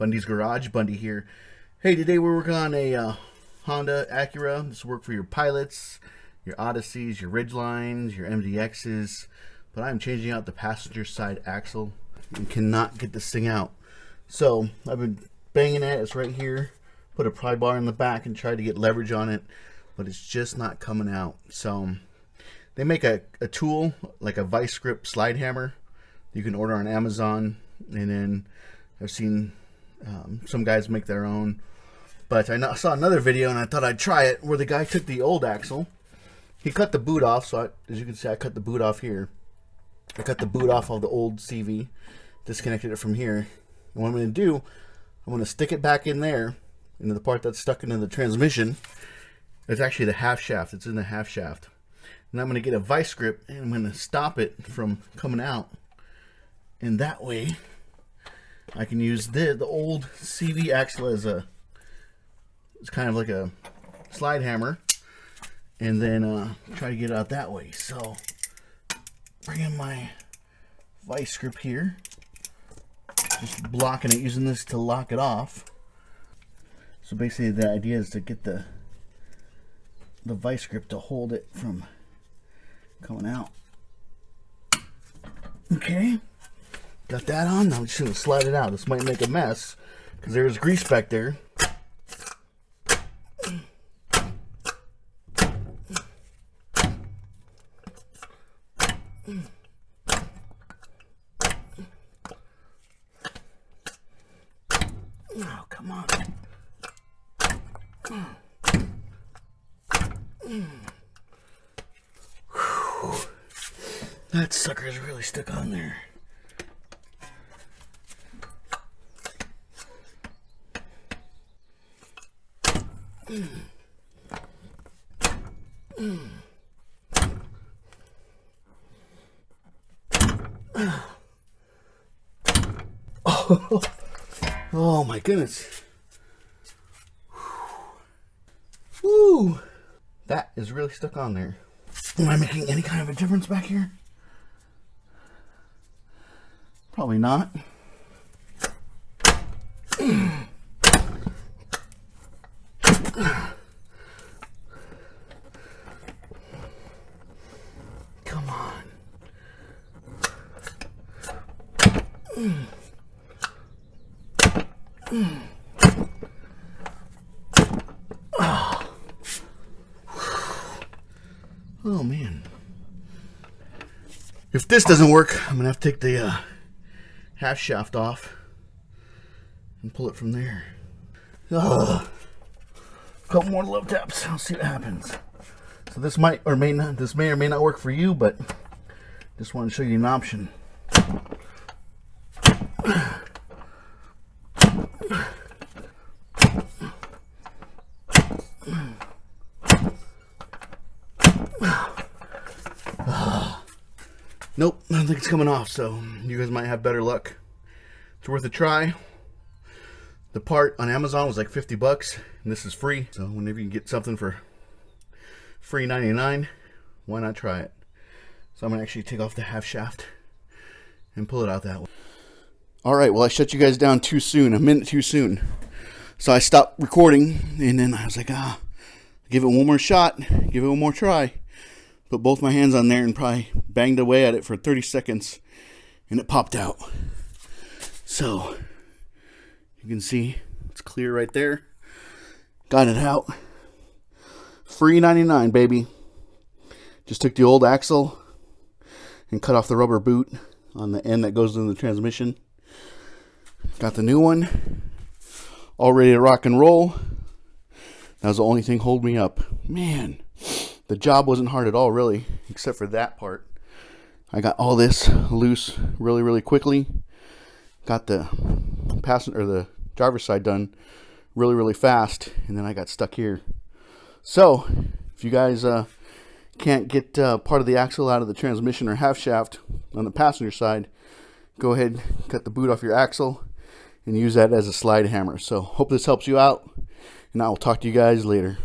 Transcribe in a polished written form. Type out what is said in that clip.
Bundys Garage, Bundy here. Hey, today we're working on a Honda Acura. This will work for your Pilots, your Odysseys, your Ridgelines, your MDXs. But I'm changing out the passenger side axle and cannot get this thing out. So I've been banging it. It's right here. Put a pry bar in the back and tried to get leverage on it, but it's just not coming out. So they make a tool like a vice grip slide hammer you can order on Amazon, and then I've seen some guys make their own. But I saw another video and I thought I'd try it, where the guy took the old axle, he cut the boot off. So as you can see, I cut the boot off here. I cut the boot off of the old CV, disconnected it from here, and what I'm going to do, I'm going to stick it back in there, into the part that's stuck into the transmission. It's actually the half shaft. It's in the half shaft. And I'm going to get a vice grip and I'm going to stop it from coming out. And that way, I can use the old CV axle as it's kind of like a slide hammer, and then try to get it out that way. So, bring in my vice grip here, just blocking it, using this to lock it off. So basically the idea is to get the vice grip to hold it from coming out. Okay, got that on. Now I'm just going to slide it out. This might make a mess because there's grease back there. Oh, come on. That sucker is really stuck on there. Oh my goodness. Woo! That is really stuck on there. Am I making any kind of a difference back here? Probably not. Come on. Oh man. If this doesn't work, I'm gonna have to take the half shaft off and pull it from there. A couple more love taps. I'll see what happens. So this may or may not work for you, but just want to show you an option. Nope, I don't think it's coming off, so you guys might have better luck. It's worth a try. The part on Amazon was like 50 bucks, and this is free. So whenever you get something for free 99, why not try it? So I'm gonna actually take off the half shaft and pull it out that way. All right, well I shut you guys down too soon, a minute too soon. So I stopped recording, and then I was like, give it one more shot, give it one more try. Put both my hands on there and probably banged away at it for 30 seconds, and it popped out. So you can see it's clear right there. Got it out. Free 99, baby. Just took the old axle and cut off the rubber boot on the end that goes into the transmission. Got the new one all ready to rock and roll. That was the only thing holding me up. Man, the job wasn't hard at all, really, except for that part. I got all this loose really, really quickly. Got the passenger or the driver's side done really, really fast, and then I got stuck here. So, if you guys can't get part of the axle out of the transmission or half shaft on the passenger side, go ahead, cut the boot off your axle, and use that as a slide hammer. So, hope this helps you out, and I will talk to you guys later.